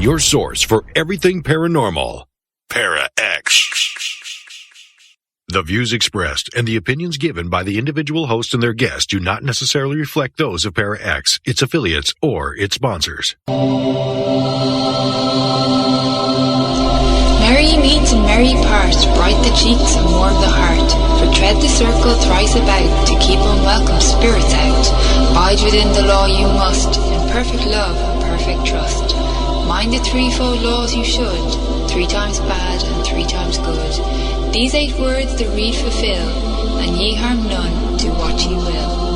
your source for everything paranormal. Para-X. The views expressed and the opinions given by the individual host and their guests do not necessarily reflect those of Para-X, its affiliates, or its sponsors. Merry meet and merry part, bright the cheeks and warm the heart. For tread the circle thrice about, to keep unwelcome spirits out. Bide within the law you must, in perfect love and perfect trust. Mind the threefold laws you should, 3 times bad and 3 times good. These 8 words the read fulfill, and ye harm none, do what ye will.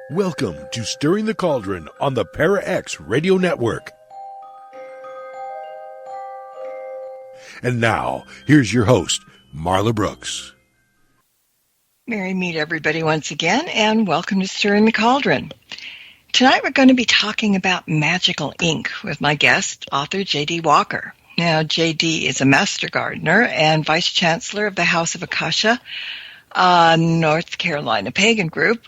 Welcome to Stirring the Cauldron on the Para-X Radio Network. And now, here's your host, Marla Brooks. Merry meet everybody once again, and welcome to Stirring the Cauldron. Tonight we're going to be talking about magical ink with my guest, author J.D. Walker. Now, J.D. is a master gardener and vice chancellor of the House of Acacia, North Carolina pagan group.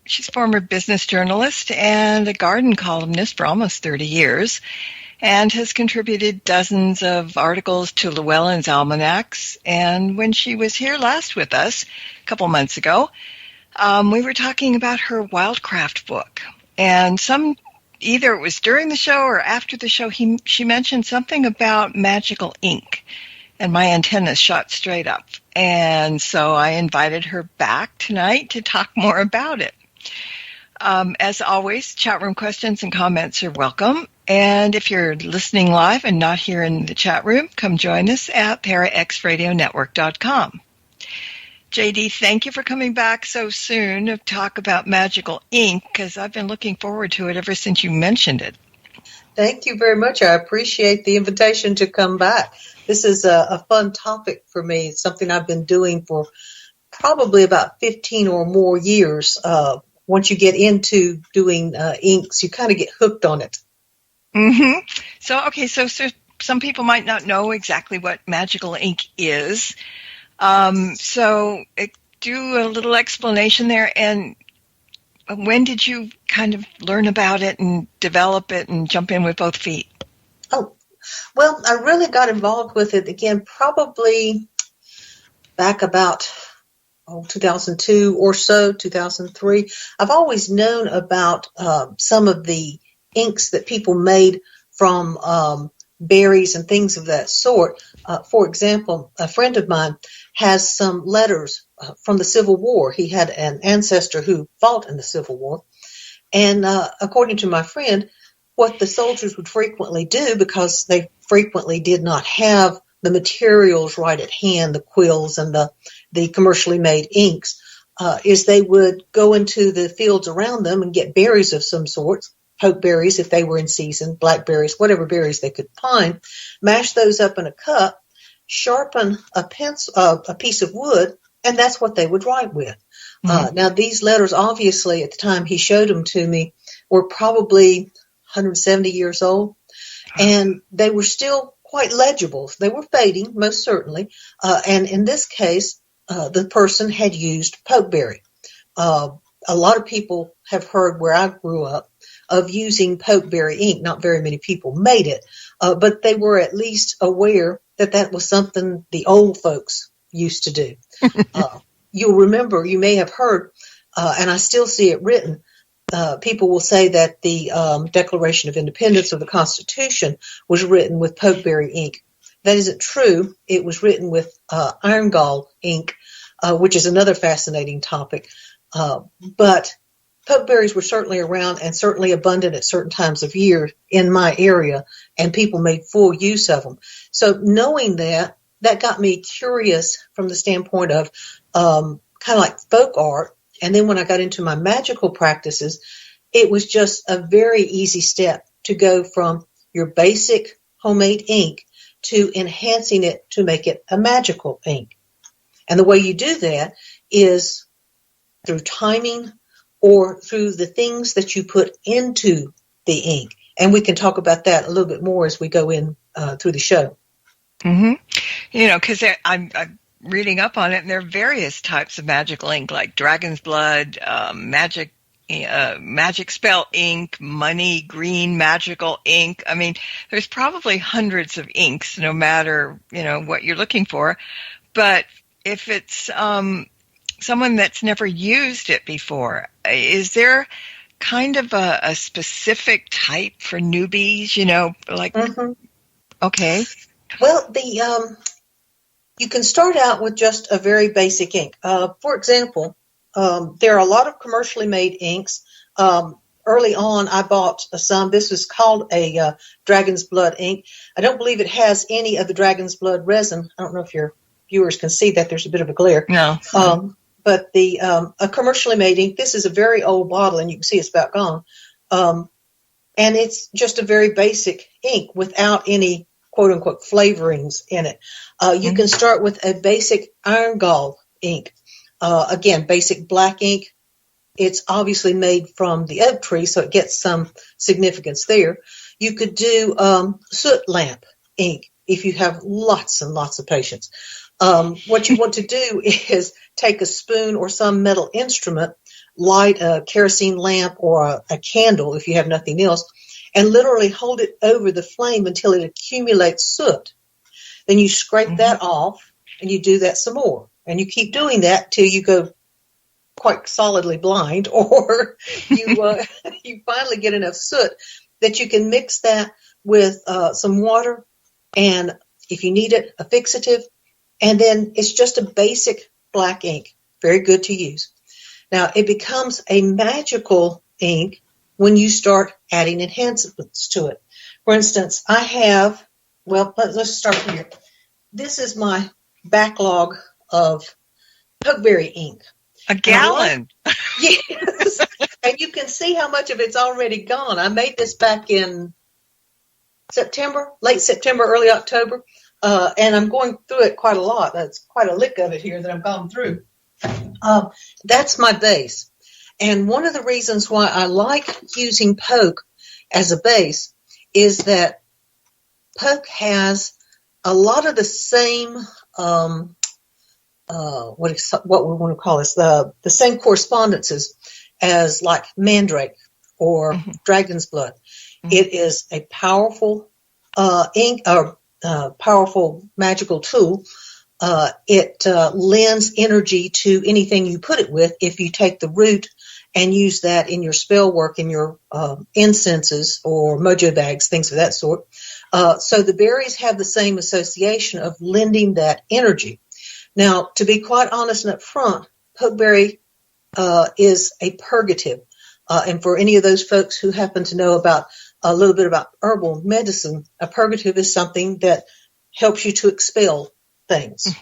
She's a former business journalist and a garden columnist for almost 30 years, and has contributed dozens of articles to Llewellyn's almanacs. And when she was here last with us, a couple months ago, we were talking about her Wildcraft book. And either it was during the show or after the show, she mentioned something about magical ink. And my antennas shot straight up. And so I invited her back tonight to talk more about it. As always, chat room questions and comments are welcome. And if you're listening live and not here in the chat room, come join us at paraxradionetwork.com. JD, thank you for coming back so soon to talk about magical ink, because I've been looking forward to it ever since you mentioned it. Thank you very much. I appreciate the invitation to come back. This is a fun topic for me. It's something I've been doing for probably about 15 or more years. Once you get into doing inks, you kind of get hooked on it. Mm-hmm. So some people might not know exactly what magical ink is. So do a little explanation there. And when did you kind of learn about it and develop it and jump in with both feet? Oh, well, I really got involved with it again probably back about 2002 or so, 2003. I've always known about some of the inks that people made from berries and things of that sort. For example, a friend of mine has some letters from the Civil War. He had an ancestor who fought in the Civil War. And according to my friend, what the soldiers would frequently do, because they frequently did not have the materials right at hand, the quills and the commercially made inks, is they would go into the fields around them and get berries of some sort, pokeberries if they were in season, blackberries, whatever berries they could find, mash those up in a cup, sharpen a piece of wood, and that's what they would write with. Mm-hmm. Now, these letters, obviously, at the time he showed them to me, were probably 170 years old, and they were still quite legible. They were fading, most certainly, and in this case, the person had used pokeberry. A lot of people have heard where I grew up of using pokeberry ink. Not very many people made it, but they were at least aware that that was something the old folks used to do. You'll remember, you may have heard, and I still see it written, people will say that the Declaration of Independence of the Constitution was written with pokeberry ink. That isn't true. It was written with iron gall ink, which is another fascinating topic. But pokeberries were certainly around and certainly abundant at certain times of year in my area, and people made full use of them. So knowing that got me curious from the standpoint of kind of like folk art. And then when I got into my magical practices, it was just a very easy step to go from your basic homemade ink to enhancing it to make it a magical ink. And the way you do that is through timing or through the things that you put into the ink. And we can talk about that a little bit more as we go in through the show. Mm-hmm. Because I'm reading up on it, and there are various types of magical ink, like dragon's blood, magic spell ink, money green magical ink. I mean, there's probably hundreds of inks, no matter what you're looking for. But if it's someone that's never used it before, is there kind of a specific type for newbies? Like, okay. Well, you can start out with just a very basic ink. For example, there are a lot of commercially made inks. Early on, I bought some. This was called a dragon's blood ink. I don't believe it has any of the dragon's blood resin. I don't know if your viewers can see that. There's a bit of a glare. No. But a commercially made ink, this is a very old bottle, and you can see it's about gone. And it's just a very basic ink without any quote-unquote flavorings in it. You can start with a basic iron gall ink. Again, basic black ink. It's obviously made from the oak tree, so it gets some significance there. You could do soot lamp ink if you have lots and lots of patience. What you want to do is take a spoon or some metal instrument, light a kerosene lamp or a candle if you have nothing else, and literally hold it over the flame until it accumulates soot. Then you scrape that off, and you do that some more. And you keep doing that till you go quite solidly blind, or you finally get enough soot that you can mix that with some water, and if you need it, a fixative, and then it's just a basic black ink, very good to use. Now, it becomes a magical ink when you start adding enhancements to it. For instance, I have, let's start here. This is my backlog of pokeberry ink. A gallon. Yes. And you can see how much of it's already gone. I made this back in late September, early October, and I'm going through it quite a lot. That's quite a lick of it here that I've gone through. That's my base. And one of the reasons why I like using poke as a base is that poke has a lot of the same what we want to call this, the same correspondences as like mandrake or dragon's blood. It is a powerful ink or powerful magical tool. It lends energy to anything you put it with if you take the root and use that in your spell work, in your incenses or mojo bags, things of that sort. So the berries have the same association of lending that energy. Now, to be quite honest and up front, pokeberry is a purgative. And for any of those folks who happen to know about a little bit about herbal medicine, a purgative is something that helps you to expel things.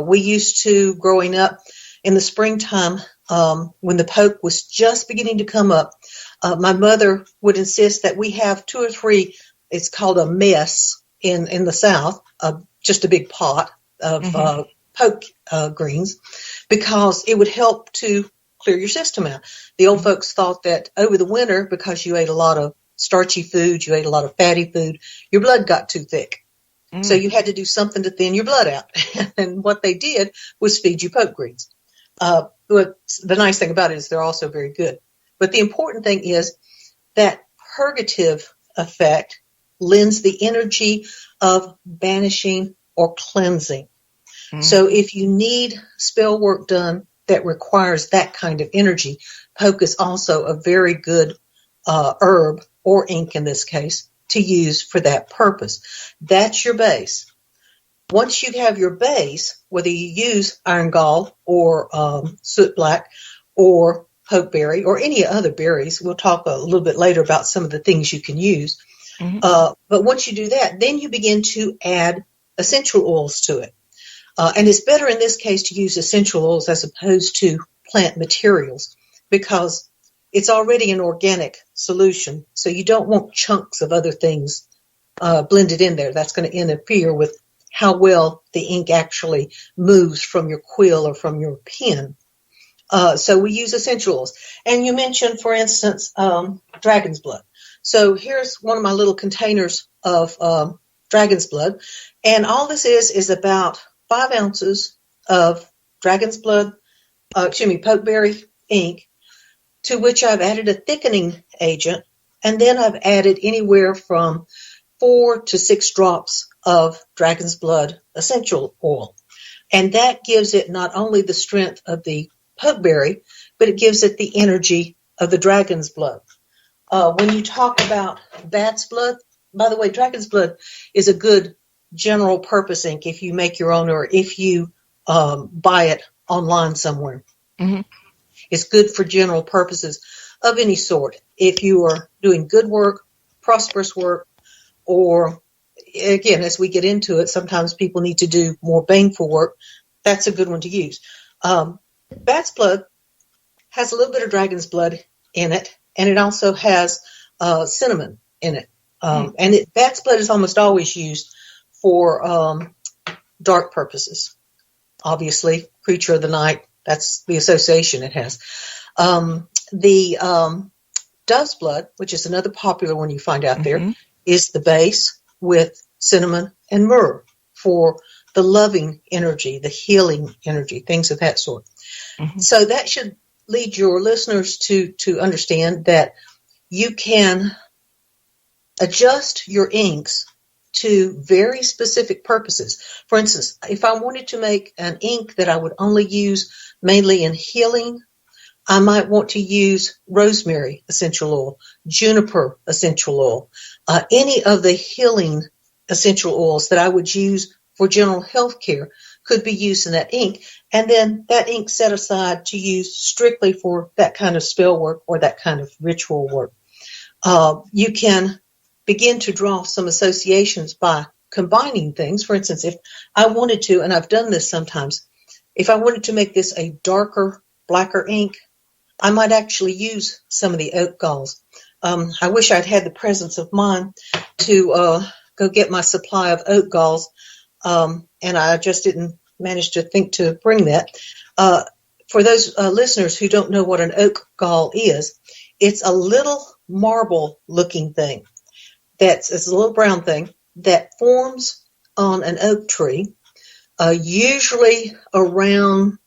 We used to, growing up in the springtime, when the poke was just beginning to come up, my mother would insist that we have 2 or 3, it's called a mess in the South, just a big pot of poke greens, because it would help to clear your system out. The old folks thought that over the winter, because you ate a lot of starchy food, you ate a lot of fatty food, your blood got too thick. So you had to do something to thin your blood out. And what they did was feed you poke greens. But the nice thing about it is they're also very good. But the important thing is that purgative effect lends the energy of banishing or cleansing. So if you need spell work done that requires that kind of energy, poke is also a very good herb, or ink in this case, to use for that purpose. That's your base. Once you have your base, whether you use iron gall or soot black or pokeberry or any other berries, we'll talk a little bit later about some of the things you can use. But once you do that, then you begin to add essential oils to it. And it's better in this case to use essential oils as opposed to plant materials, because it's already an organic solution. So you don't want chunks of other things blended in there. That's going to interfere with how well the ink actually moves from your quill or from your pen. So we use essential oils. And you mentioned, for instance, dragon's blood. So here's one of my little containers of dragon's blood. And all this is about 5 ounces of dragon's blood, pokeberry ink, to which I've added a thickening agent, and then I've added anywhere from 4 to 6 drops of dragon's blood essential oil. And that gives it not only the strength of the pokeberry, but it gives it the energy of the dragon's blood. When you talk about bat's blood, by the way, dragon's blood is a good general purpose ink if you make your own or if you buy it online somewhere. Mm-hmm. It's good for general purposes of any sort. If you are doing good work, prosperous work, or, again, as we get into it, sometimes people need to do more baneful work. That's a good one to use. Bat's blood has a little bit of dragon's blood in it, and it also has cinnamon in it. Bat's blood is almost always used for dark purposes. Obviously, creature of the night, that's the association it has. The dove's blood, which is another popular one you find out there, is the base with cinnamon and myrrh for the loving energy, the healing energy, things of that sort. Mm-hmm. So that should lead your listeners to understand that you can adjust your inks to very specific purposes. For instance, if I wanted to make an ink that I would only use mainly in healing, I might want to use rosemary essential oil, juniper essential oil, any of the healing essential oils that I would use for general health care could be used in that ink. And then that ink set aside to use strictly for that kind of spell work or that kind of ritual work. You can begin to draw some associations by combining things. For instance, if I wanted to, and I've done this sometimes, if I wanted to make this a darker, blacker ink, I might actually use some of the oak galls. I wish I'd had the presence of mind to go get my supply of oak galls, and I just didn't manage to think to bring that. For those listeners who don't know what an oak gall is, it's a little marble-looking thing. It's a little brown thing that forms on an oak tree, usually around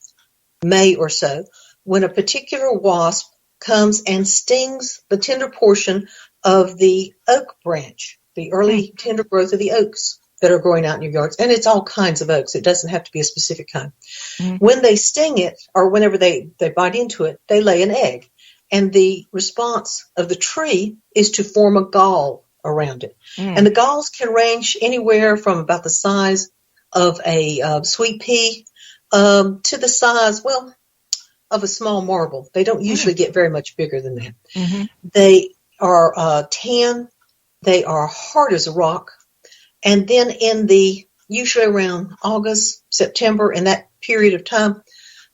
May or so, when a particular wasp comes and stings the tender portion of the oak branch, the early tender growth of the oaks that are growing out in your yards. And it's all kinds of oaks. It doesn't have to be a specific kind. When they sting it, or whenever they bite into it, they lay an egg. And the response of the tree is to form a gall around it. And the galls can range anywhere from about the size of a sweet pea to the size, of a small marble. They don't usually get very much bigger than that. Mm-hmm. They are tan. They are hard as a rock. And then usually around August, September, in that period of time,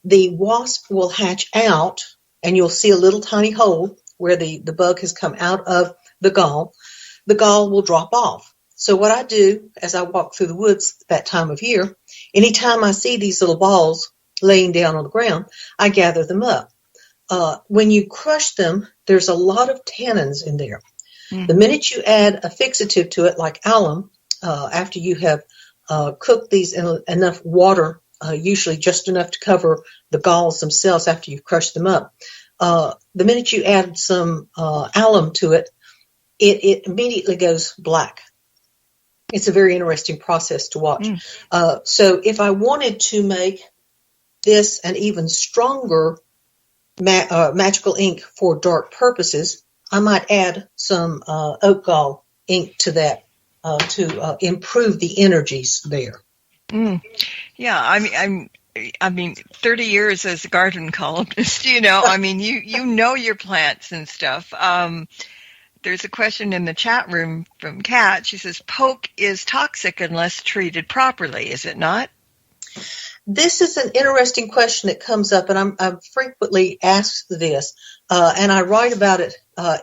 the wasp will hatch out, and you'll see a little tiny hole where the bug has come out of the gall. The gall will drop off. So what I do as I walk through the woods that time of year, anytime I see these little balls laying down on the ground, I gather them up. When you crush them, there's a lot of tannins in there. The minute you add a fixative to it, like alum, after you have cooked these in enough water, usually just enough to cover the galls themselves after you've crushed them up, the minute you add some alum to it, it immediately goes black. It's a very interesting process to watch. So if I wanted to make this an even stronger magical ink for dark purposes, I might add some oak gall ink to that to improve the energies there. Yeah, I mean, 30 years as a garden columnist, you know your plants and stuff. There's a question in the chat room from Kat. She says, poke is toxic unless treated properly, is it not? This is an interesting question that comes up, and I'm frequently asked this, and I write about it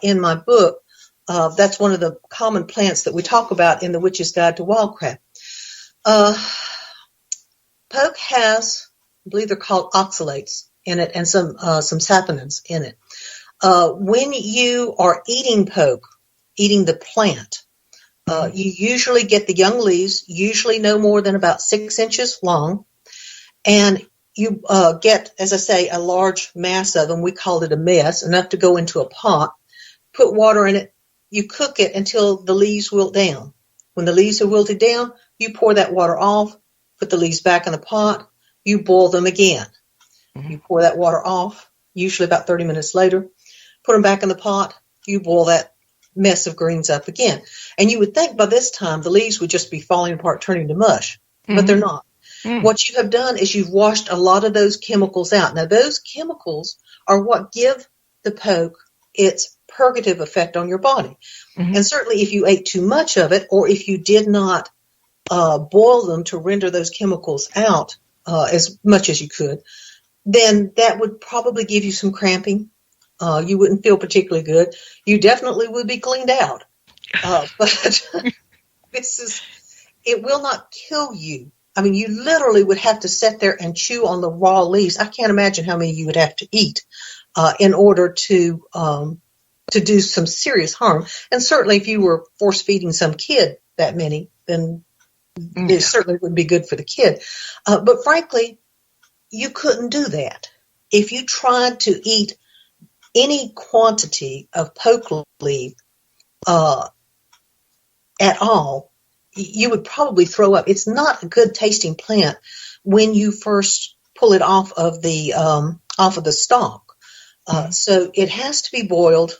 in my book. That's one of the common plants that we talk about in The Witch's Guide to Wildcraft. Poke has, I believe they're called oxalates in it, and some saponins in it. When you are eating poke, eating the plant, You usually get the young leaves, usually no more than about 6 inches long, and you get, as I say, a large mass of them. We called it a mess, enough to go into a pot. Put water in it. You cook it until the leaves wilt down. When the leaves are wilted down, you pour that water off, put the leaves back in the pot, you boil them again. You pour that water off, usually about 30 minutes later, put them back in the pot, you boil that mess of greens up again. And you would think by this time the leaves would just be falling apart, turning to mush, but they're not. What you have done is you've washed a lot of those chemicals out. Now, those chemicals are what give the poke its purgative effect on your body. And certainly if you ate too much of it, or if you did not boil them to render those chemicals out as much as you could, then that would probably give you some cramping. You wouldn't feel particularly good. You definitely would be cleaned out. But it will not kill you. I mean, you literally would have to sit there and chew on the raw leaves. I can't imagine how many you would have to eat in order to do some serious harm. And certainly if you were force feeding some kid that many, then it certainly wouldn't be good for the kid. But frankly, you couldn't do that. If you tried to eat any quantity of poke leaf at all, you would probably throw up. It's not a good tasting plant when you first pull it off of the stalk. So it has to be boiled.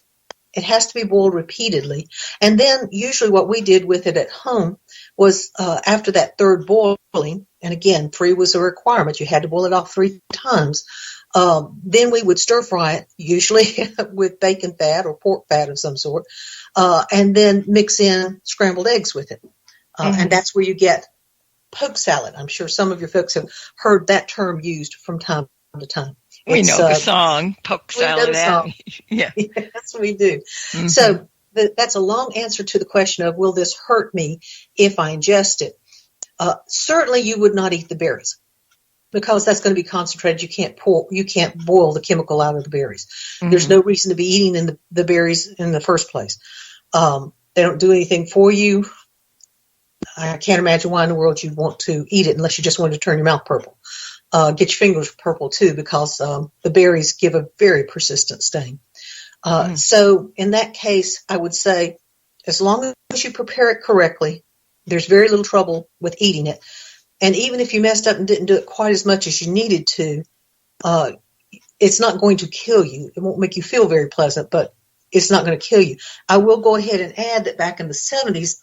It has to be boiled repeatedly. And then usually what we did with it at home was after that third boiling, and again, 3 was a requirement. You had to boil it off 3 times. Then we would stir fry it, usually with bacon fat or pork fat of some sort, and then mix in scrambled eggs with it. And that's where you get poke salad. I'm sure some of your folks have heard that term used from time to time. We know the song, poke salad. Yeah. Yes, we do. So that's a long answer to the question of, will this hurt me if I ingest it? Certainly you would not eat the berries, because that's going to be concentrated. You can't boil the chemical out of the berries. There's no reason to be eating the berries in the first place. They don't do anything for you. I can't imagine why in the world you'd want to eat it unless you just wanted to turn your mouth purple. Get your fingers purple too, because the berries give a very persistent sting. So in that case, I would say, as long as you prepare it correctly, there's very little trouble with eating it. And even if you messed up and didn't do it quite as much as you needed to, it's not going to kill you. It won't make you feel very pleasant, but it's not going to kill you. I will go ahead and add that back in the 70s,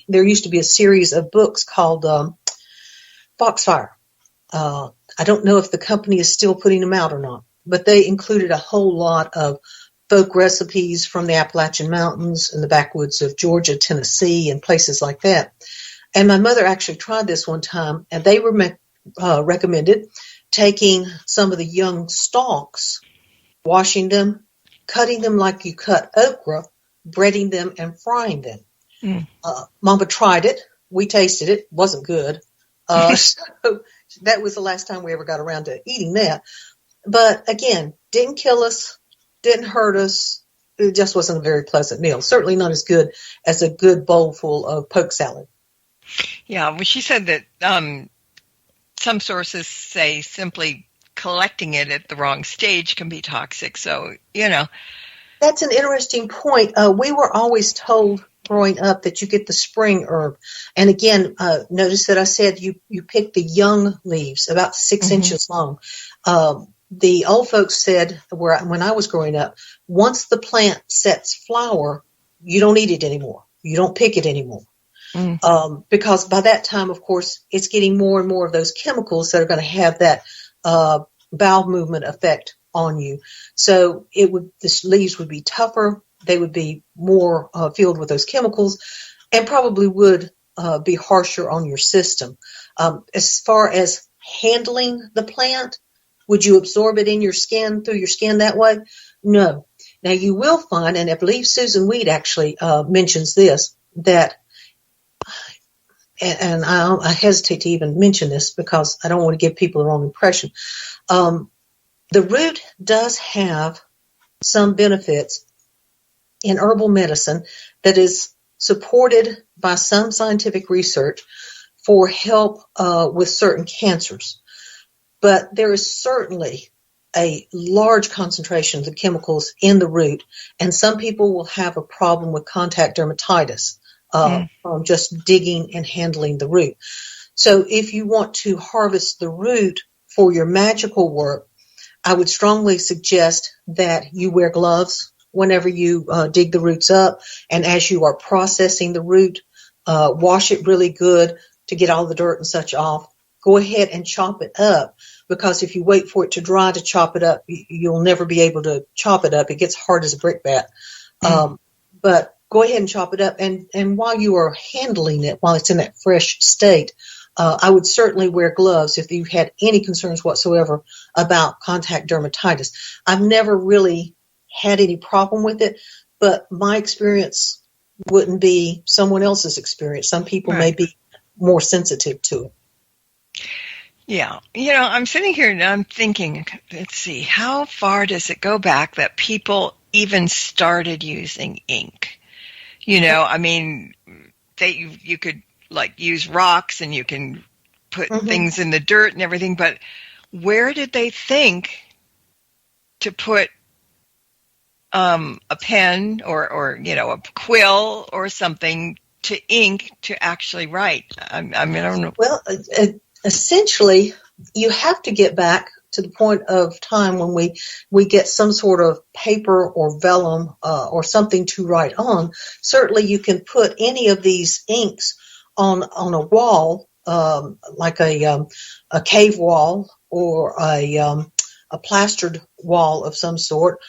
there used to be a series of books called Foxfire. I don't know if the company is still putting them out or not, but they included a whole lot of folk recipes from the Appalachian Mountains and the backwoods of Georgia, Tennessee, and places like that. And my mother actually tried this one time, and they recommended taking some of the young stalks, washing them, cutting them like you cut okra, breading them, and frying them. Mama tried it. We tasted it. Wasn't good. So that was the last time we ever got around to eating that. But again, didn't kill us, didn't hurt us. It just wasn't a very pleasant meal. Certainly not as good as a good bowl full of poke salad. Yeah, well, she said that some sources say simply collecting it at the wrong stage can be toxic. So, That's an interesting point. We were always told growing up that you get the spring herb. And again, notice that I said you pick the young leaves, about 6 inches long. The old folks said, when I was growing up, once the plant sets flower, you don't eat it anymore. You don't pick it anymore. Because by that time, of course, it's getting more and more of those chemicals that are going to have that bowel movement effect on you. So the leaves would be tougher. They would be more filled with those chemicals, and probably would be harsher on your system. As far as handling the plant, would you absorb it in your skin, through your skin that way? No. Now you will find, and I believe Susan Weed actually mentions this, that, and I hesitate to even mention this because I don't want to give people the wrong impression. The root does have some benefits in herbal medicine that is supported by some scientific research for help with certain cancers. But there is certainly a large concentration of the chemicals in the root, and some people will have a problem with contact dermatitis from just digging and handling the root. So if you want to harvest the root for your magical work, I would strongly suggest that you wear gloves whenever you dig the roots up, and as you are processing the root, wash it really good to get all the dirt and such off. Go ahead and chop it up, because if you wait for it to dry to chop it up, you'll never be able to chop it up. It gets hard as a brickbat. But go ahead and chop it up. And while you are handling it, while it's in that fresh state, I would certainly wear gloves if you had any concerns whatsoever about contact dermatitis. I've never really had any problem with it, but my experience wouldn't be someone else's experience. Some people may be more sensitive to it. Yeah. I'm sitting here and I'm thinking, let's see, how far does it go back that people even started using ink? I mean, you could use rocks and you can put things in the dirt and everything, but where did they think to put a pen or a quill or something to ink to actually write? I don't know. Well, essentially, you have to get back to the point of time when we get some sort of paper or vellum or something to write on. Certainly, you can put any of these inks on a wall, like a cave wall or a plastered wall of some sort,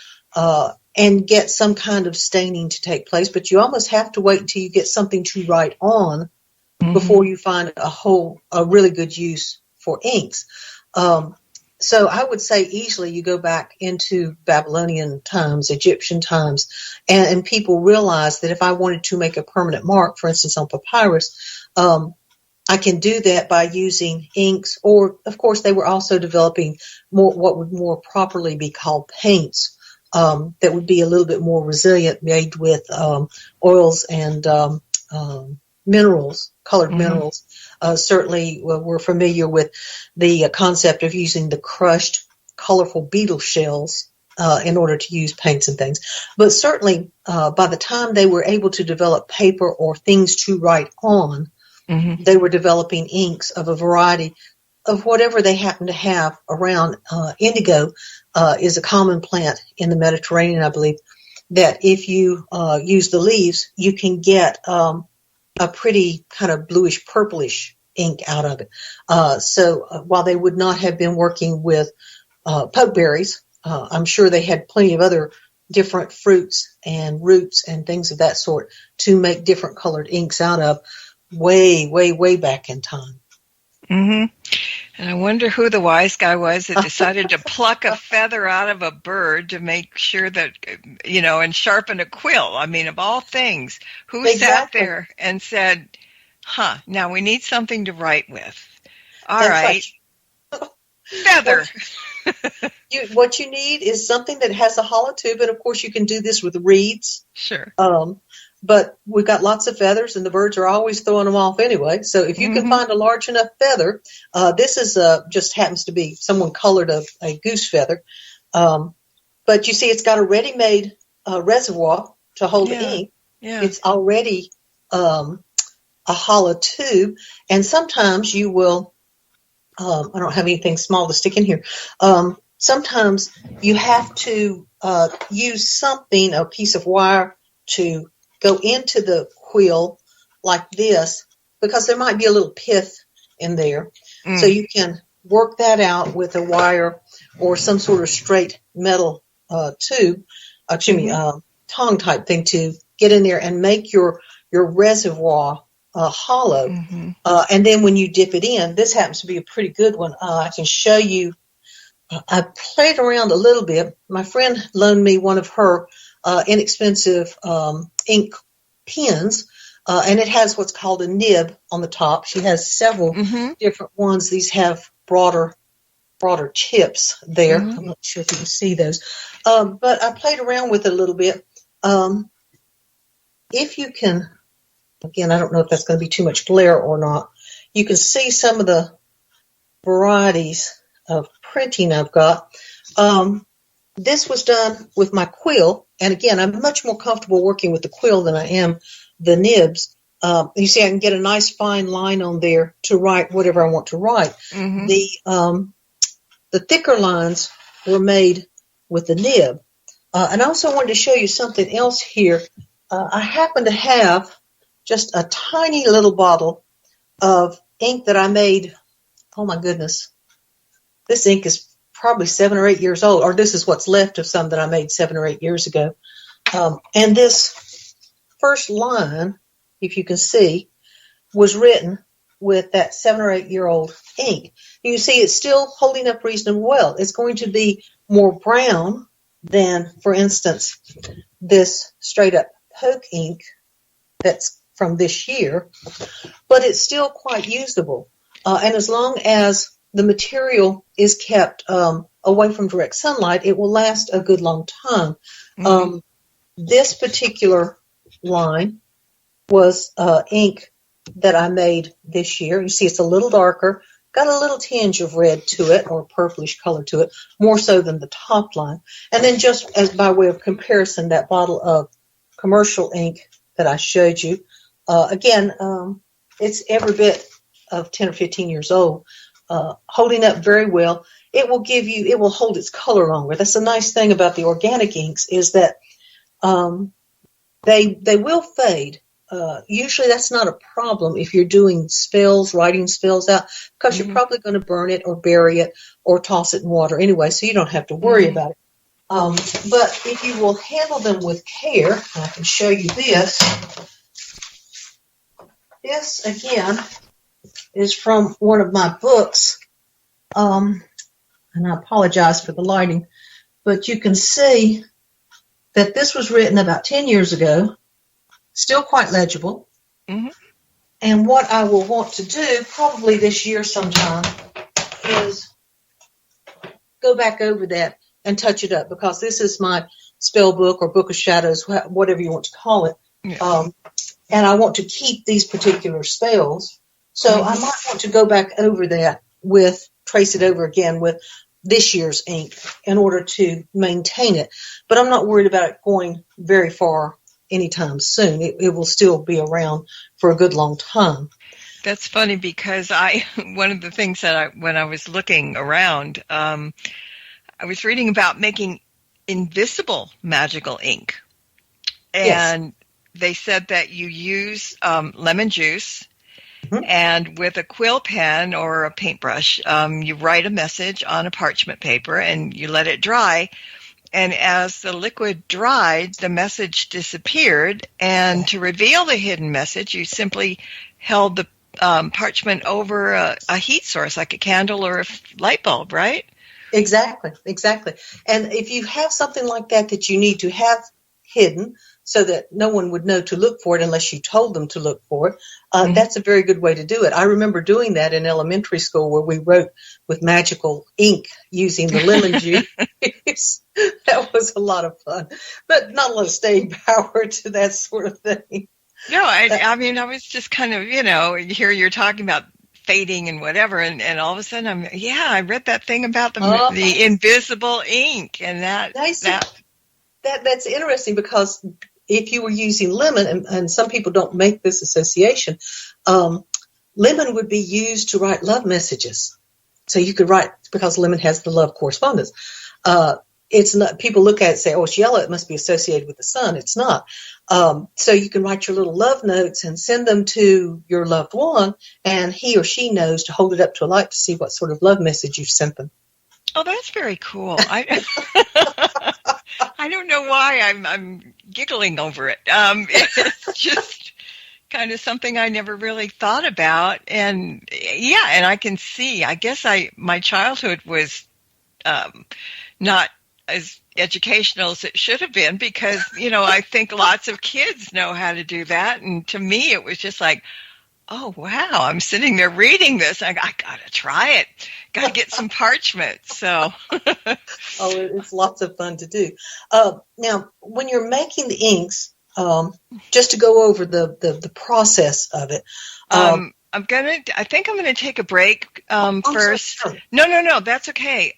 and get some kind of staining to take place. But you almost have to wait until you get something to write on before you find a really good use for inks. So I would say easily you go back into Babylonian times, Egyptian times, and people realize that if I wanted to make a permanent mark, for instance, on papyrus, I can do that by using inks, or of course they were also developing what would more properly be called paints, that would be a little bit more resilient, made with oils and minerals, colored minerals. Certainly we're familiar with the concept of using the crushed, colorful beetle shells in order to use paints and things. But certainly by the time they were able to develop paper or things to write on, they were developing inks of a variety of whatever they happen to have around. Indigo is a common plant in the Mediterranean, I believe, that if you use the leaves, you can get a pretty kind of bluish purplish ink out of it. So while they would not have been working with pokeberries, I'm sure they had plenty of other different fruits and roots and things of that sort to make different colored inks out of way, way, way back in time. And I wonder who the wise guy was that decided to pluck a feather out of a bird to make sure that, and sharpen a quill. I mean, of all things, who sat there and said, now we need something to write with. All right. Feather. What you need is something that has a hollow tube, and of course you can do this with reeds. Sure. But we've got lots of feathers, and the birds are always throwing them off anyway. So if you can find a large enough feather, this is just happens to be someone colored a goose feather. But you see, it's got a ready-made reservoir to hold the ink. Yeah. It's already a hollow tube, and sometimes you will. I don't have anything small to stick in here. Sometimes you have to use something, a piece of wire, to go into the quill like this, because there might be a little pith in there. So you can work that out with a wire or some sort of straight metal tube, tongue type thing, to get in there and make your reservoir hollow. And then when you dip it in, this happens to be a pretty good one. I can show you. I played around a little bit. My friend loaned me one of her inexpensive ink pens, and it has what's called a nib on the top. She has several different ones. These have broader tips there. I'm not sure if you can see those, but I played around with it a little bit. If you can again, I don't know if that's going to be too much glare or not. You can see some of the varieties of printing I've got. This was done with my quill, and again, I'm much more comfortable working with the quill than I am the nibs. You see, I can get a nice fine line on there to write whatever I want to write. Mm-hmm. The thicker lines were made with the nib. And I also wanted to show you something else here. I happen to have just a tiny little bottle of ink that I made. Oh my goodness. This ink is probably 7 or 8 years old, or this is what's left of some that I made 7 or 8 years ago. And this first line, if you can see, was written with that 7 or 8 year old ink. You see it's still holding up reasonably well. It's going to be more brown than, for instance, this straight up poke ink that's from this year, but it's still quite usable. And as long as the material is kept away from direct sunlight, it will last a good long time. Mm-hmm. This particular line was ink that I made this year. You see it's a little darker, got a little tinge of red to it, or purplish color to it, more so than the top line. And then just as by way of comparison, that bottle of commercial ink that I showed you, again, it's every bit of 10 or 15 years old, holding up very well. It will hold its color longer. That's the nice thing about the organic inks, is that they will fade. Usually that's not a problem if you're doing spells, writing spells out, because you're probably going to burn it or bury it or toss it in water anyway, so you don't have to worry about it. But if you will handle them with care, I can show you this. This, again, is from one of my books, and I apologize for the lighting, but you can see that this was written about 10 years ago, still quite legible. Mm-hmm. And what I will want to do, probably this year sometime, is go back over that and touch it up, because this is my spell book or book of shadows, whatever you want to call it. Yeah. And I want to keep these particular spells. So I might want to go back over that trace it over again with this year's ink in order to maintain it. But I'm not worried about it going very far anytime soon. It will still be around for a good long time. That's funny, because one of the things that when I was looking around, I was reading about making invisible magical ink. And they said that you use lemon juice, and with a quill pen or a paintbrush, you write a message on a parchment paper and you let it dry. And as the liquid dried, the message disappeared. And to reveal the hidden message, you simply held the parchment over a heat source, like a candle or a light bulb, right? Exactly. And if you have something like that you need to have hidden so that no one would know to look for it unless you told them to look for it, that's a very good way to do it. I remember doing that in elementary school, where we wrote with magical ink using the lemon juice. That was a lot of fun, but not a lot of staying power to that sort of thing. No, I mean, I was just kind of, here you're talking about fading and whatever, and all of a sudden I read that thing about the invisible ink, and that's interesting, because if you were using lemon, and some people don't make this association, lemon would be used to write love messages. So you could write, because lemon has the love correspondence. It's not, people look at it and say, oh, it's yellow, it must be associated with the sun. It's not. So you can write your little love notes and send them to your loved one, and he or she knows to hold it up to a light to see what sort of love message you've sent them. Oh, that's very cool. I don't know why I'm giggling over it. It's just kind of something I never really thought about. And and I can see, I guess my childhood was not as educational as it should have been, because, I think lots of kids know how to do that. And to me, it was just like, oh, wow, I'm sitting there reading this. I got to try it. Got to get some parchment. So. Oh, it's lots of fun to do. Now, when you're making the inks, just to go over the process of it. I think I'm gonna take a break first. Sorry. No, that's okay.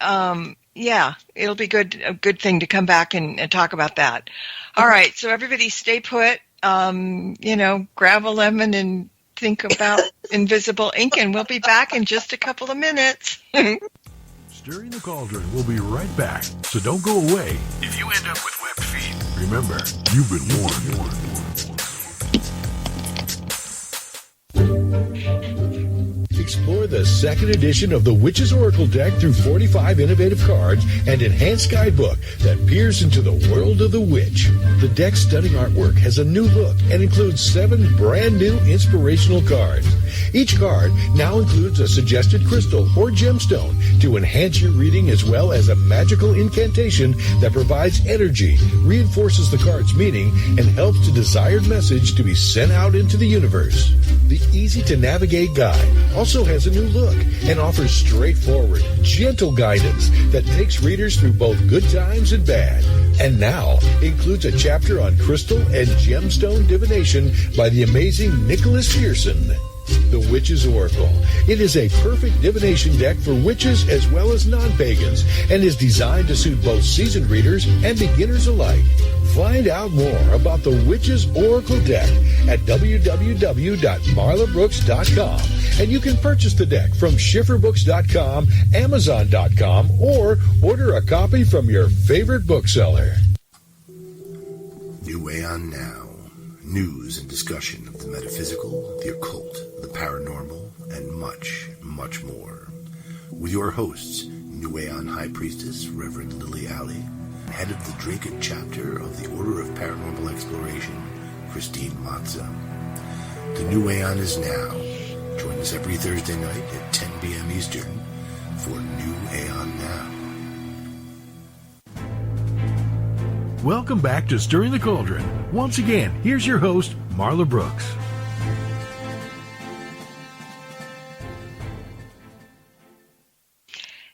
Yeah, it'll be a good thing to come back and talk about that. All right, so everybody stay put. Grab a lemon and think about invisible ink, and we'll be back in just a couple of minutes. Stirring the Cauldron will be right back, so don't go away. If you end up with webbed feet, remember, you've been warned. Explore the second edition of the Witch's Oracle deck through 45 innovative cards and enhanced guidebook that peers into the world of the witch. The deck's stunning artwork has a new look and includes 7 brand new inspirational cards. Each card now includes a suggested crystal or gemstone to enhance your reading, as well as a magical incantation that provides energy, reinforces the card's meaning, and helps the desired message to be sent out into the universe. The easy-to-navigate guide also has a new look and offers straightforward, gentle guidance that takes readers through both good times and bad. And now includes a chapter on crystal and gemstone divination by the amazing Nicholas Pearson. The Witch's Oracle. It is a perfect divination deck for witches as well as non-pagans and is designed to suit both seasoned readers and beginners alike. Find out more about the Witch's Oracle deck at www.marlabrooks.com, and you can purchase the deck from schifferbooks.com, amazon.com, or order a copy from your favorite bookseller. New Aeon Now. News and discussion of the metaphysical, the occult, the paranormal, and much, much more. With your hosts, New Aeon High Priestess Reverend Lily Alley, head of the Draken chapter of the Order of Paranormal Exploration, Christine Matza. The New Aeon is now. Join us every Thursday night at 10 p.m. Eastern for New Aeon Now. Welcome back to Stirring the Cauldron. Once again, here's your host, Marla Brooks.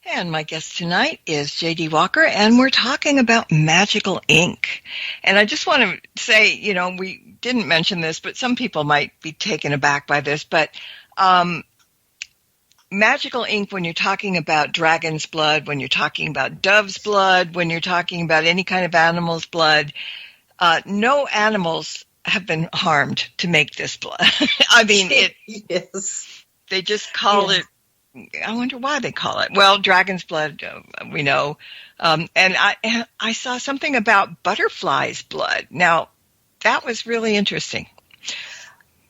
And my guest tonight is J.D. Walker, and we're talking about magical ink. And I just want to say, we didn't mention this, but some people might be taken aback by this, but magical ink, when you're talking about dragon's blood, when you're talking about dove's blood, when you're talking about any kind of animal's blood, no animals have been harmed to make this blood. I mean, Yes. They just call it, I wonder why they call it. Well, dragon's blood, we know. And I saw something about butterfly's blood. Now, that was really interesting.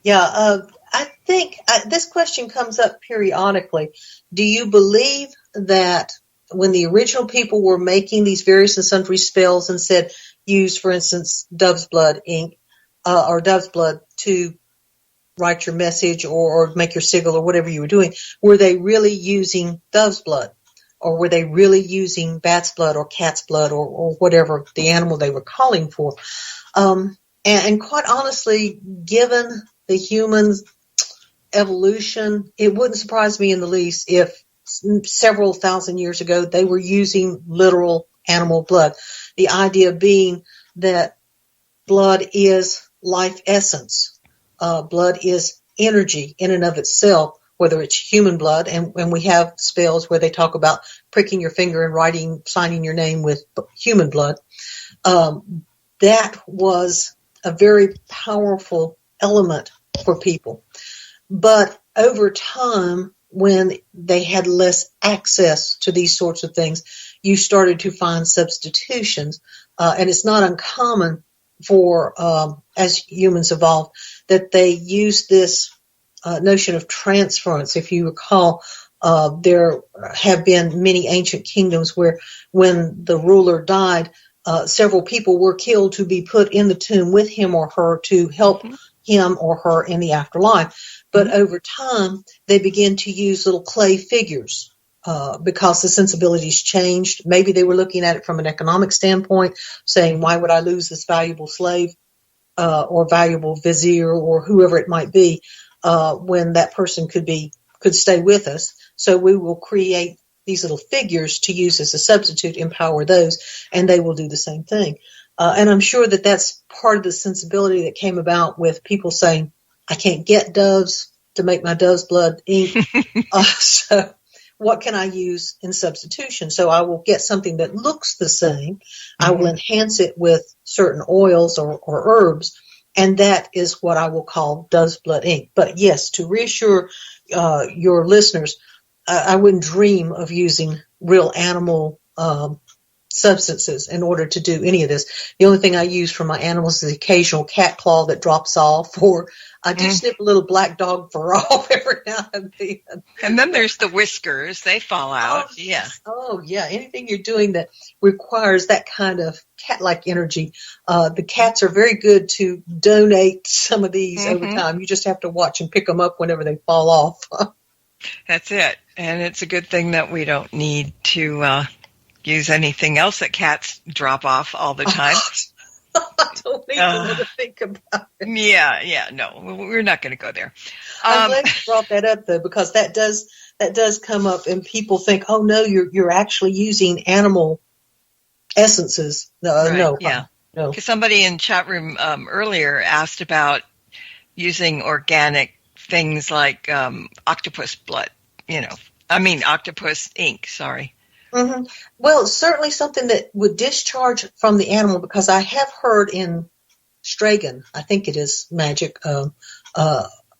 Yeah, I think this question comes up periodically. Do you believe that when the original people were making these various and sundry spells and said, use, for instance, dove's blood ink, or dove's blood to write your message or make your sigil or whatever you were doing, were they really using dove's blood? Or were they really using bat's blood or cat's blood or whatever the animal they were calling for? And quite honestly, given the human's evolution, it wouldn't surprise me in the least if several thousand years ago they were using literal animal blood. The idea being that blood is life essence. Blood is energy in and of itself, whether it's human blood, and we have spells where they talk about pricking your finger and signing your name with human blood. That was a very powerful element for people. But over time, when they had less access to these sorts of things, you started to find substitutions. And it's not uncommon for, as humans evolved, that they use this notion of transference. If you recall, there have been many ancient kingdoms where when the ruler died, several people were killed to be put in the tomb with him or her to help him or her in the afterlife. But over time, they began to use little clay figures because the sensibilities changed. Maybe they were looking at it from an economic standpoint, saying, why would I lose this valuable slave or valuable vizier or whoever it might be when that person could stay with us? So we will create these little figures to use as a substitute, empower those, and they will do the same thing. And I'm sure that that's part of the sensibility that came about with people saying, I can't get doves to make my dove's blood ink. So what can I use in substitution? So I will get something that looks the same. I will enhance it with certain oils or herbs. And that is what I will call dove's blood ink. But yes, to reassure your listeners, I wouldn't dream of using real animal substances in order to do any of this. The only thing I use for my animals is the occasional cat claw that drops off, or I do snip a little black dog fur off every now and then. And then there's the whiskers. They fall out. Oh, yeah. Anything you're doing that requires that kind of cat-like energy. The cats are very good to donate some of these over time. You just have to watch and pick them up whenever they fall off. That's it. And it's a good thing that we don't need to use anything else that cats drop off all the time. I don't even to think about it. Yeah, no, we're not going to go there. I'm glad you brought that up, though, because that does come up, and people think, oh no, you're actually using animal essences. No. Because somebody in chat room earlier asked about using organic things like octopus blood. Octopus ink. Sorry. Mm-hmm. Well, certainly something that would discharge from the animal, because I have heard in Stragan, I think it is magic,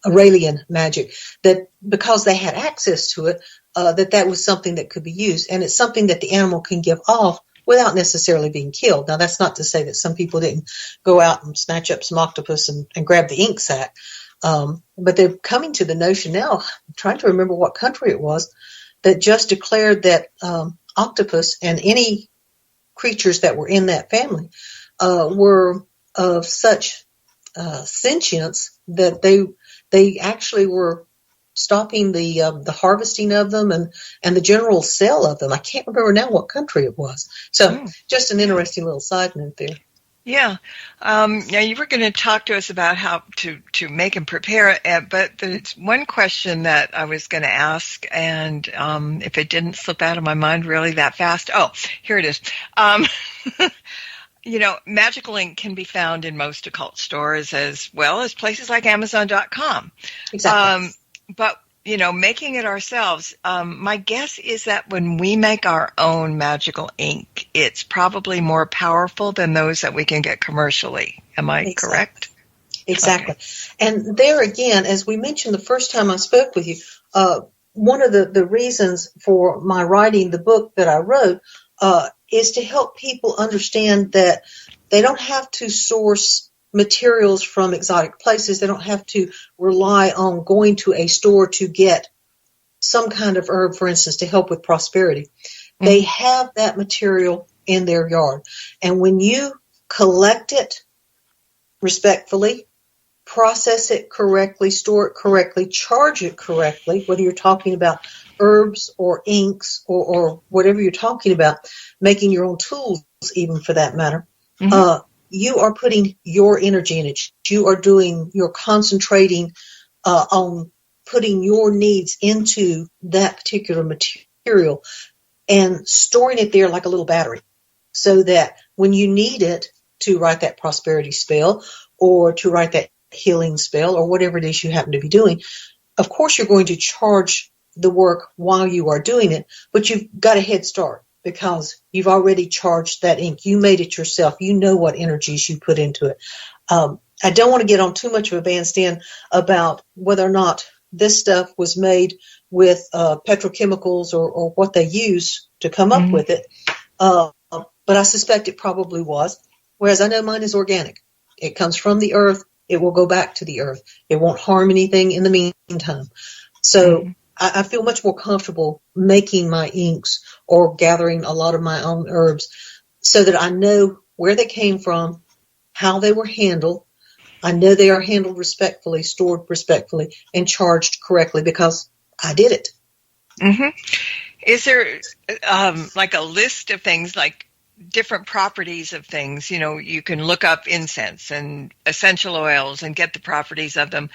Aurelian magic, that because they had access to it, that was something that could be used. And it's something that the animal can give off without necessarily being killed. Now, that's not to say that some people didn't go out and snatch up some octopus and grab the ink sac. But they're coming to the notion now, I'm trying to remember what country it was, that just declared that octopus and any creatures that were in that family were of such sentience that they actually were stopping the harvesting of them and the general sale of them. I can't remember now what country it was. So just an interesting little side note there. Yeah. Now you were going to talk to us about how to make and prepare it, but there's one question that I was going to ask, and if it didn't slip out of my mind really that fast. Oh, here it is. Magical ink can be found in most occult stores as well as places like Amazon.com. Exactly. But making it ourselves, my guess is that when we make our own magical ink, it's probably more powerful than those that we can get commercially. Am I correct? Exactly. Okay. And there again, as we mentioned the first time I spoke with you, one of the reasons for my writing the book that I wrote is to help people understand that they don't have to source materials from exotic places. They don't have to rely on going to a store to get some kind of herb, for instance, to help with prosperity. Mm-hmm. They have that material in their yard. And when you collect it respectfully, process it correctly, store it correctly, charge it correctly, whether you're talking about herbs or inks or whatever you're talking about, making your own tools even for that matter, you are putting your energy in it. You're concentrating on putting your needs into that particular material and storing it there like a little battery, so that when you need it to write that prosperity spell or to write that healing spell or whatever it is you happen to be doing, of course you're going to charge the work while you are doing it, but you've got a head start because you've already charged that ink. You made it yourself. You know what energies you put into it. I don't want to get on too much of a bandstand about whether or not this stuff was made with petrochemicals or what they use to come up with it. But I suspect it probably was, whereas I know mine is organic. It comes from the earth. It will go back to the earth. It won't harm anything in the meantime. So I feel much more comfortable making my inks or gathering a lot of my own herbs so that I know where they came from, how they were handled. I know they are handled respectfully, stored respectfully, and charged correctly because I did it. Mm-hmm. Is there like a list of things, like different properties of things? You can look up incense and essential oils and get the properties of them.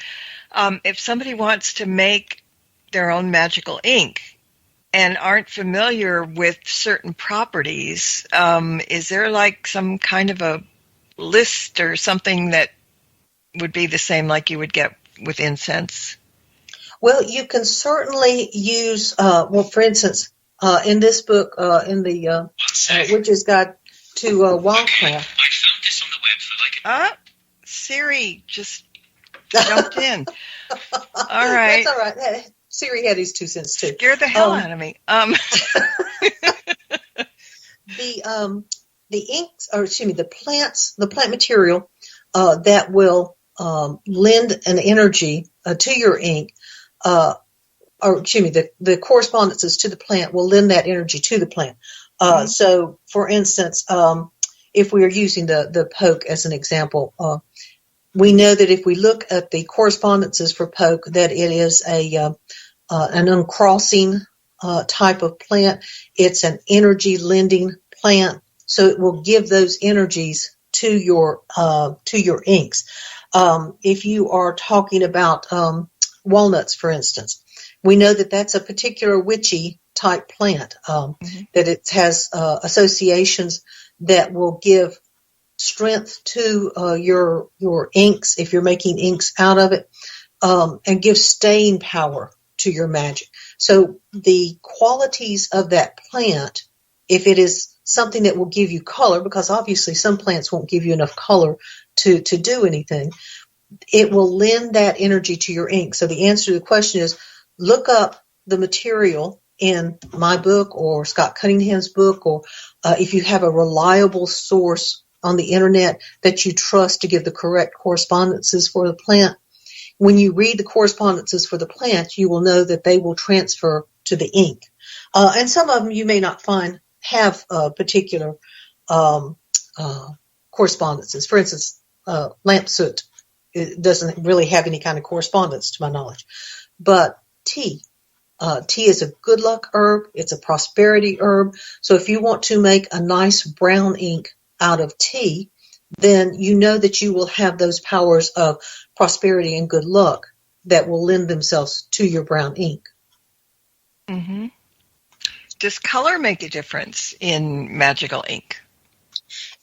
If somebody wants to make their own magical ink, and aren't familiar with certain properties, is there like some kind of a list or something that would be the same like you would get with incense? Well, you can certainly use, for instance, in this book, in the Witch's Guide to Wildcraft. Okay, I found this on the web for like Siri just jumped in. All right. That's all right. Siri had his 2 cents too. Scared the hell out of me. The inks, or excuse me, the plant material that will lend an energy to your ink, or excuse me, the correspondences to the plant will lend that energy to the plant. So, for instance, if we are using the poke as an example, we know that if we look at the correspondences for poke, that it is an uncrossing type of plant. It's an energy lending plant, so it will give those energies to your inks. If you are talking about walnuts, for instance, we know that that's a particular witchy type plant, that it has associations that will give strength to your inks if you're making inks out of it, and give staying power to your magic. So the qualities of that plant, if it is something that will give you color, because obviously some plants won't give you enough color to do anything, it will lend that energy to your ink. So the answer to the question is, look up the material in my book or Scott Cunningham's book, or if you have a reliable source on the internet that you trust to give the correct correspondences for the plant. When you read the correspondences for the plant, you will know that they will transfer to the ink. And some of them you may not find have particular correspondences. For instance, lamp soot, it doesn't really have any kind of correspondence to my knowledge. But tea is a good luck herb. It's a prosperity herb. So if you want to make a nice brown ink out of tea, then you know that you will have those powers of prosperity and good luck that will lend themselves to your brown ink. Mm-hmm. Does color make a difference in magical ink?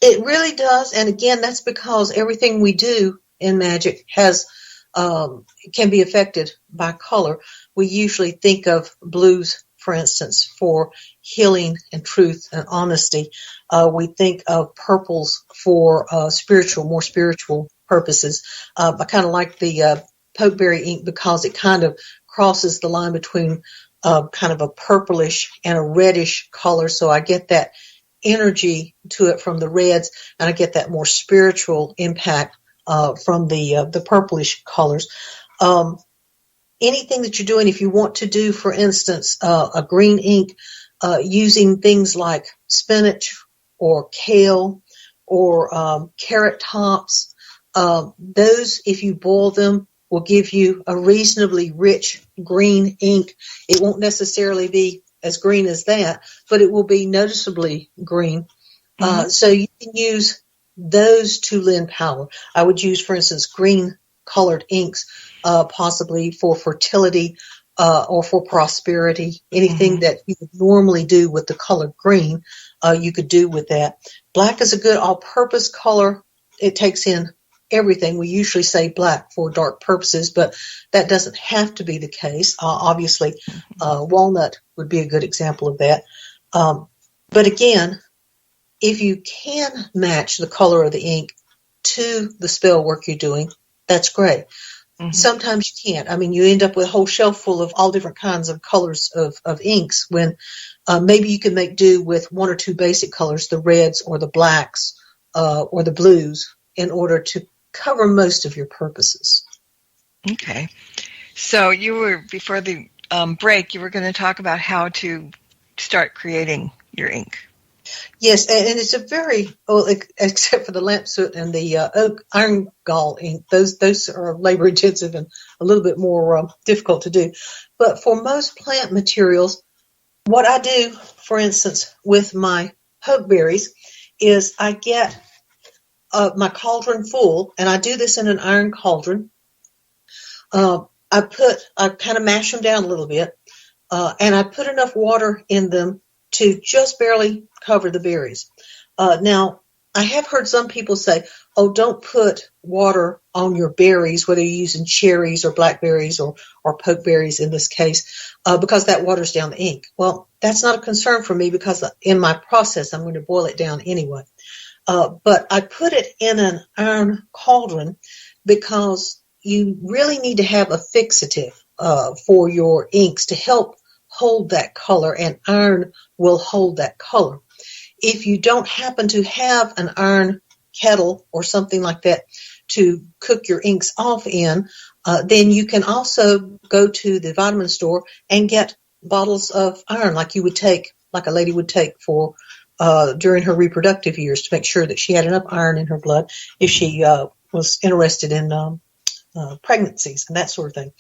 It really does, and again, that's because everything we do in magic has can be affected by color. We usually think of blues, for instance, for healing and truth and honesty. We think of purples for more spiritual purposes. I kind of like the pokeberry ink because it kind of crosses the line between kind of a purplish and a reddish color, so I get that energy to it from the reds, and I get that more spiritual impact from the purplish colors. Anything that you're doing, if you want to do, for instance, a green ink, using things like spinach or kale or carrot tops, those, if you boil them, will give you a reasonably rich green ink. It won't necessarily be as green as that, but it will be noticeably green. So you can use those to lend power. I would use, for instance, green colored inks, possibly for fertility or for prosperity. Anything that you would normally do with the color green, you could do with that. Black is a good all-purpose color. It takes in everything. We usually say black for dark purposes, but that doesn't have to be the case. Obviously, walnut would be a good example of that. But again, if you can match the color of the ink to the spell work you're doing, that's great. Sometimes you can't. I mean, you end up with a whole shelf full of all different kinds of colors of inks when maybe you can make do with one or two basic colors, the reds or the blacks or the blues, in order to cover most of your purposes. Okay. So you were, before the break, you were going to talk about how to start creating your ink. Yes, and it's a very, well, except for the lamp soot and the oak iron gall ink, those are labor intensive and a little bit more difficult to do. But for most plant materials, what I do, for instance, with my pokeberries, is I get my cauldron full, and I do this in an iron cauldron. I kind of mash them down a little bit. and I put enough water in them to just barely cover the berries. Now, I have heard some people say, oh, don't put water on your berries, whether you're using cherries or blackberries or pokeberries in this case, because that waters down the ink. Well, that's not a concern for me because in my process, I'm going to boil it down anyway. But I put it in an iron cauldron because you really need to have a fixative for your inks to help hold that color, and iron will hold that color. If you don't happen to have an iron kettle or something like that to cook your inks off in, then you can also go to the vitamin store and get bottles of iron like a lady would take for during her reproductive years to make sure that she had enough iron in her blood if she was interested in pregnancies and that sort of thing.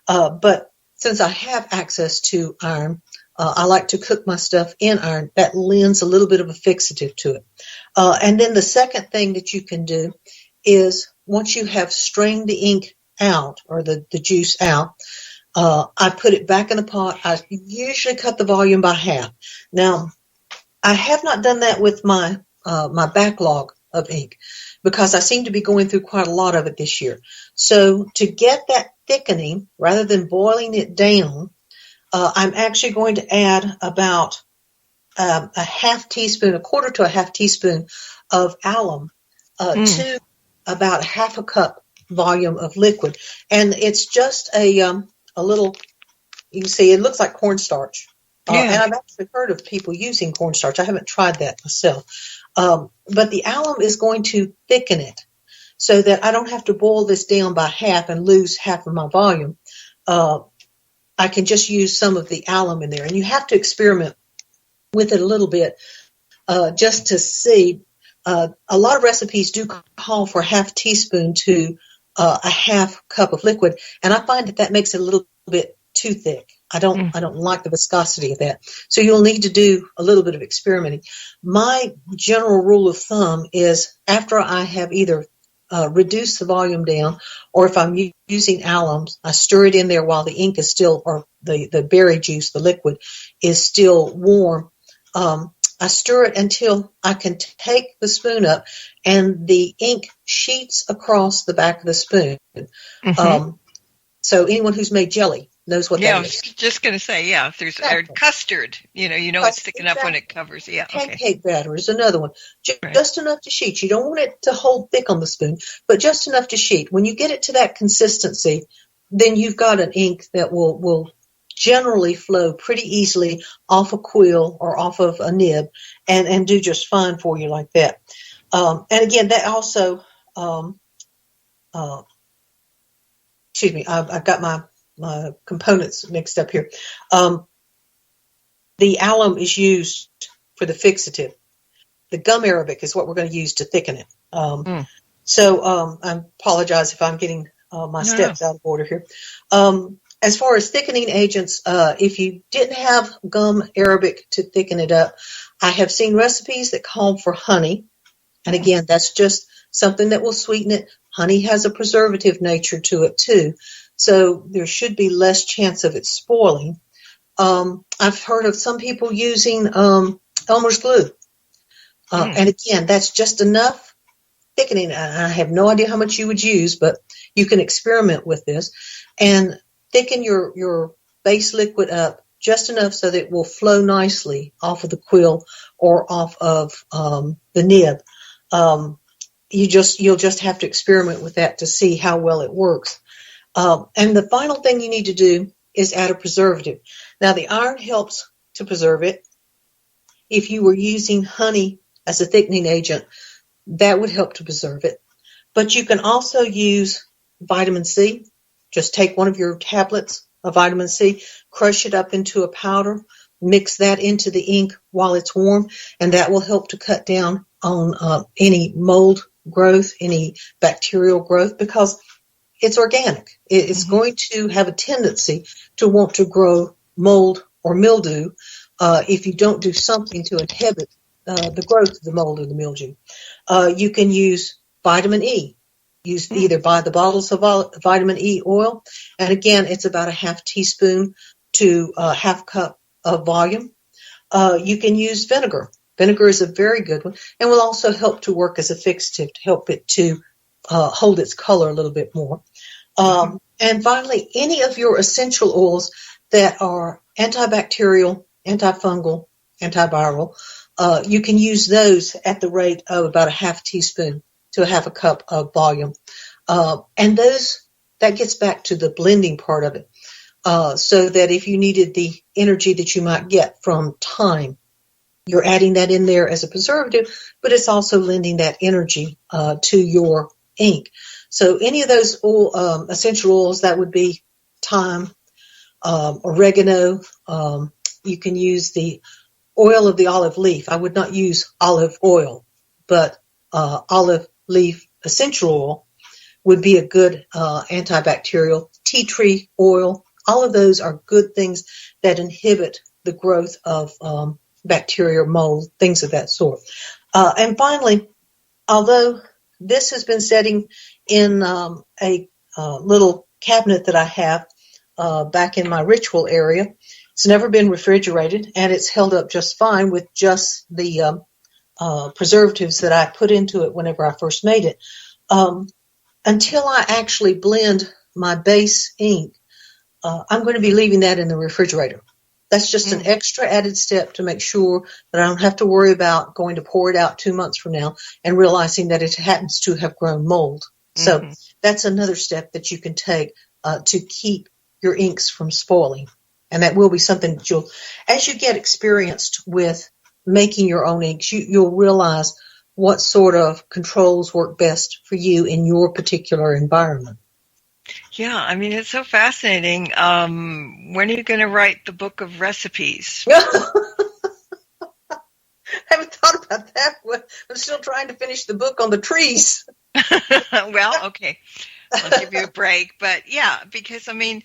But since I have access to iron, I like to cook my stuff in iron. That lends a little bit of a fixative to it. And then the second thing that you can do is once you have strained the ink out or the juice out, I put it back in the pot. I usually cut the volume by half. Now, I have not done that with my backlog of ink because I seem to be going through quite a lot of it this year. So to get that thickening, rather than boiling it down, I'm actually going to add about a quarter to a half teaspoon of alum to about half a cup volume of liquid. And it's just a little, you can see it looks like cornstarch. And I've actually heard of people using cornstarch. I haven't tried that myself. But the alum is going to thicken it so that I don't have to boil this down by half and lose half of my volume. I can just use some of the alum in there. And you have to experiment with it a little bit just to see. A lot of recipes do call for a half teaspoon to a half cup of liquid. And I find that makes it a little bit too thick. I don't like the viscosity of that. So you'll need to do a little bit of experimenting. My general rule of thumb is after I have either reduced the volume down, or if I'm using alums, I stir it in there while the ink is still, or the berry juice, the liquid, is still warm. I stir it until I can take the spoon up and the ink sheets across the back of the spoon. Mm-hmm. So anyone who's made jelly knows what that is. I was just going to say, if there's custard, it's thick enough when it covers. Yeah, Pancake batter is another one. Just enough to sheet. You don't want it to hold thick on the spoon, but just enough to sheet. When you get it to that consistency, then you've got an ink that will generally flow pretty easily off a quill or off of a nib and do just fine for you like that. And again, that also, I've got my components mixed up here. The alum is used for the fixative. The gum arabic is what we're going to use to thicken it. So I apologize if I'm getting my steps out of order here. As far as thickening agents, if you didn't have gum arabic to thicken it up, I have seen recipes that call for honey. And again, that's just something that will sweeten it. Honey has a preservative nature to it too. So there should be less chance of it spoiling. I've heard of some people using Elmer's glue. And again, that's just enough thickening. I have no idea how much you would use, but you can experiment with this and thicken your base liquid up just enough so that it will flow nicely off of the quill or off of the nib. You'll just have to experiment with that to see how well it works. And the final thing you need to do is add a preservative. Now, the iron helps to preserve it. If you were using honey as a thickening agent, that would help to preserve it. But you can also use vitamin C. Just take one of your tablets of vitamin C, crush it up into a powder, mix that into the ink while it's warm, and that will help to cut down on any mold growth, any bacterial growth, because it's organic. It's going to have a tendency to want to grow mold or mildew if you don't do something to inhibit the growth of the mold or the mildew. You can use vitamin E. Either buy the bottles of vitamin E oil, and again, it's about a half teaspoon to half cup of volume. You can use vinegar. Vinegar is a very good one, and will also help to work as a fixative to help it to hold its color a little bit more. And finally, any of your essential oils that are antibacterial, antifungal, antiviral, you can use those at the rate of about a half teaspoon to a half a cup of volume. And that gets back to the blending part of it. So that if you needed the energy that you might get from thyme, you're adding that in there as a preservative, but it's also lending that energy to your ink. So any of those essential oils, that would be thyme, oregano. You can use the oil of the olive leaf. I would not use olive oil, but olive leaf essential oil would be a good antibacterial. Tea tree oil, all of those are good things that inhibit the growth of bacteria, mold, things of that sort. And finally, although this has been sitting in a little cabinet that I have back in my ritual area, it's never been refrigerated, and it's held up just fine with just the preservatives that I put into it whenever I first made it. Until I actually blend my base ink, I'm going to be leaving that in the refrigerator. That's just an extra added step to make sure that I don't have to worry about going to pour it out 2 months from now and realizing that it happens to have grown mold. So that's another step that you can take to keep your inks from spoiling. And that will be something that as you get experienced with making your own inks, you'll realize what sort of controls work best for you in your particular environment. Yeah, I mean, it's so fascinating. When are you going to write the book of recipes? I haven't thought about that. I'm still trying to finish the book on the trees. Well, okay. I'll give you a break. But yeah, because, I mean,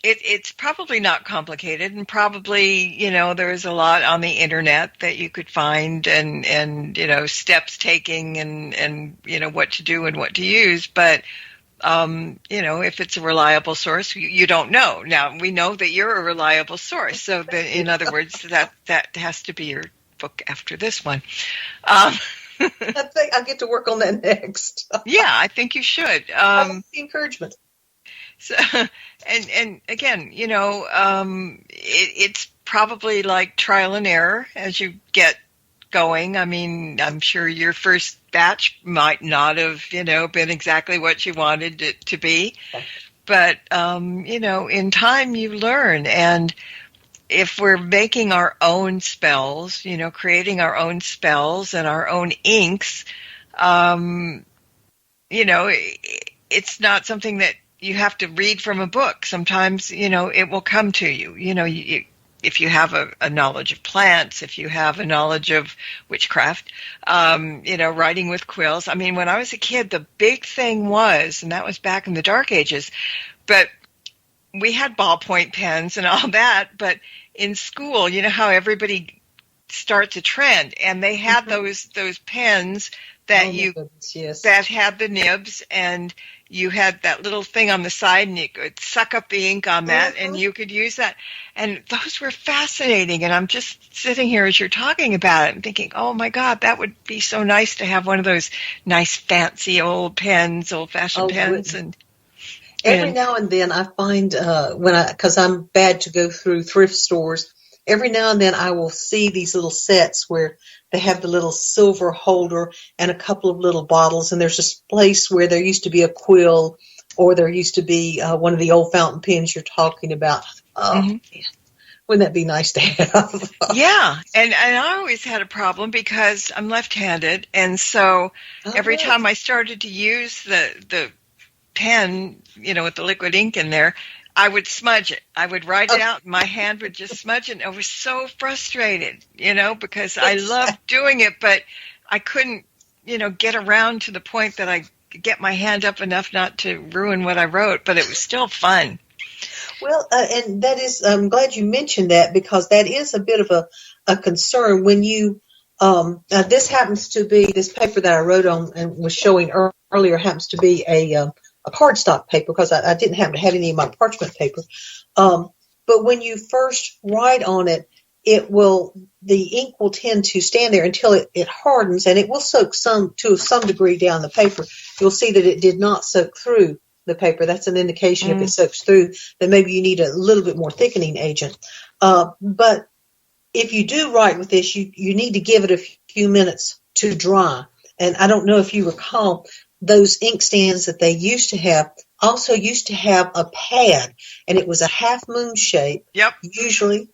it's probably not complicated, and probably, there's a lot on the internet that you could find and steps taking and what to do and what to use. But if it's a reliable source, you don't know. Now, we know that you're a reliable source. So, in other words, that has to be your book after this one. I think I'll get to work on that next. Yeah, I think you should. The encouragement. So, and again, it's probably like trial and error as you get going. I mean, I'm sure your first batch might not have, been exactly what you wanted it to be. But, in time you learn. And if we're making our own spells, creating our own spells and our own inks, it's not something that you have to read from a book. Sometimes, it will come to you. If you have a knowledge of plants, if you have a knowledge of witchcraft, writing with quills. I mean, when I was a kid, the big thing was, and that was back in the dark ages, but we had ballpoint pens and all that, but in school, how everybody starts a trend, and they had those pens that that had the nibs, and you had that little thing on the side, and you could suck up the ink on that, and you could use that. And those were fascinating. And I'm just sitting here as you're talking about it and thinking, oh, my God, that would be so nice to have one of those nice, fancy old pens, old-fashioned pens. And every now and then I find because I'm bad to go through thrift stores, every now and then I will see these little sets where they have the little silver holder and a couple of little bottles, and there's this place where there used to be a quill, or there used to be one of the old fountain pens you're talking about. Oh, wouldn't that be nice to have? Yeah, and I always had a problem because I'm left-handed, and so every time I started to use the pen, with the liquid ink in there, I would smudge it. I would write it out, and my hand would just smudge it. And I was so frustrated, because I loved doing it, but I couldn't, get around to the point that I could get my hand up enough not to ruin what I wrote, but it was still fun. Well, and that is, I'm glad you mentioned that, because that is a bit of a concern when you, this happens to be, this paper that I wrote on and was showing earlier happens to be a cardstock paper, because I didn't happen to have any of my parchment paper. but when you first write on it, the ink will tend to stand there until it hardens, and it will soak to some degree down the paper. You'll see that it did not soak through the paper. That's an indication if it soaks through, then maybe you need a little bit more thickening agent. But if you do write with this, you need to give it a few minutes to dry. And I don't know if you recall, those inkstands that they used to have also used to have a pad, and it was a half moon shape. Yep. Usually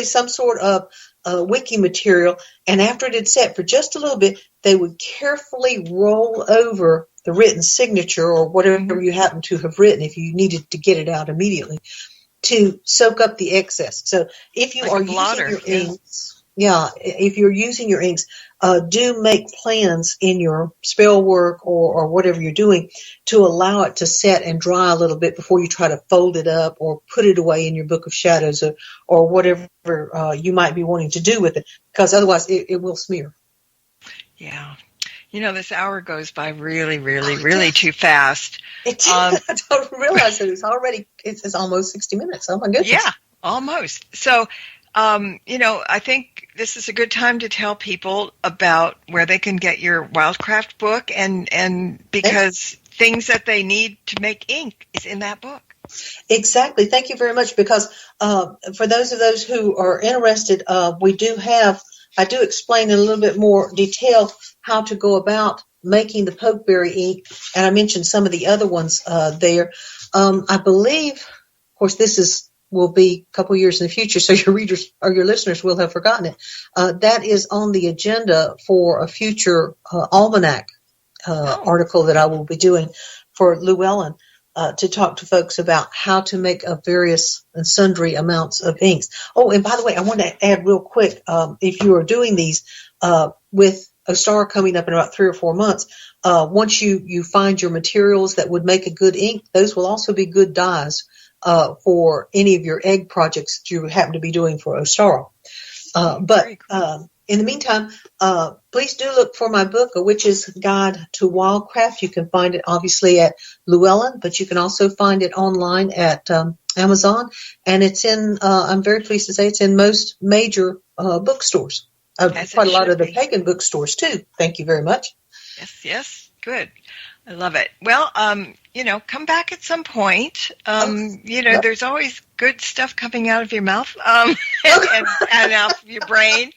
some sort of wiki material. And after it had set for just a little bit, they would carefully roll over the written signature or whatever you happen to have written if you needed to get it out immediately to soak up the excess. So if you are using your inks, if you're using your inks, do make plans in your spell work or whatever you're doing to allow it to set and dry a little bit before you try to fold it up or put it away in your book of shadows or whatever you might be wanting to do with it, because otherwise it will smear. Yeah. This hour goes by really, really, really too fast. I don't realize that it's almost 60 minutes. Oh, my goodness. Yeah, almost. So, I think this is a good time to tell people about where they can get your Wildcraft book, and because things that they need to make ink is in that book. Exactly. Thank you very much, because for those who are interested, I do explain in a little bit more detail how to go about making the pokeberry ink, and I mentioned some of the other ones there. I believe, of course, will be a couple years in the future, so your readers or your listeners will have forgotten it. That is on the agenda for a future almanac article that I will be doing for Llewellyn to talk to folks about how to make various and sundry amounts of inks. Oh, and by the way, I want to add real quick, if you are doing these with Ostar coming up in about 3 or 4 months, once you find your materials that would make a good ink, those will also be good dyes for any of your egg projects that you happen to be doing for Ostar. But in the meantime, please do look for my book, A Witch's Guide to Wildcraft. You can find it obviously at Llewellyn, but you can also find it online at Amazon. And it's I'm very pleased to say it's in most major bookstores. Quite a lot of the pagan bookstores too. Thank you very much. Yes, good. I love it. Well, come back at some point. There's always good stuff coming out of your mouth and out of your brain.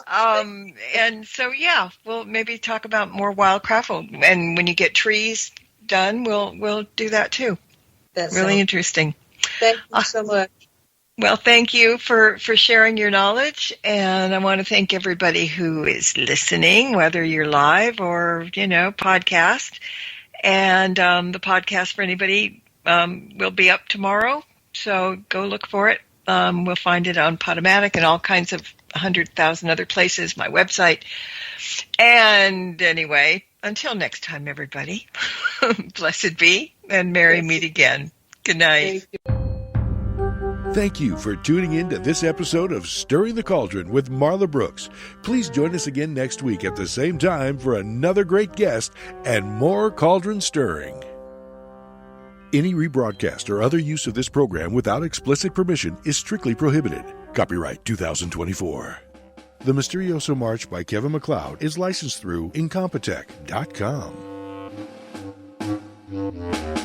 And so, we'll maybe talk about more Wildcraft. And when you get trees done, we'll do that too. That's really interesting. Thank you so much. Well, thank you for sharing your knowledge, and I want to thank everybody who is listening, whether you're live or, podcast. And the podcast for anybody will be up tomorrow, so go look for it. We'll find it on Podomatic and all kinds of 100,000 other places, my website. And anyway, until next time, everybody, blessed be, and merry meet again. Good night. Thank you for tuning in to this episode of Stirring the Cauldron with Marla Brooks. Please join us again next week at the same time for another great guest and more cauldron stirring. Any rebroadcast or other use of this program without explicit permission is strictly prohibited. Copyright 2024. The Mysterioso March by Kevin MacLeod is licensed through Incompetech.com.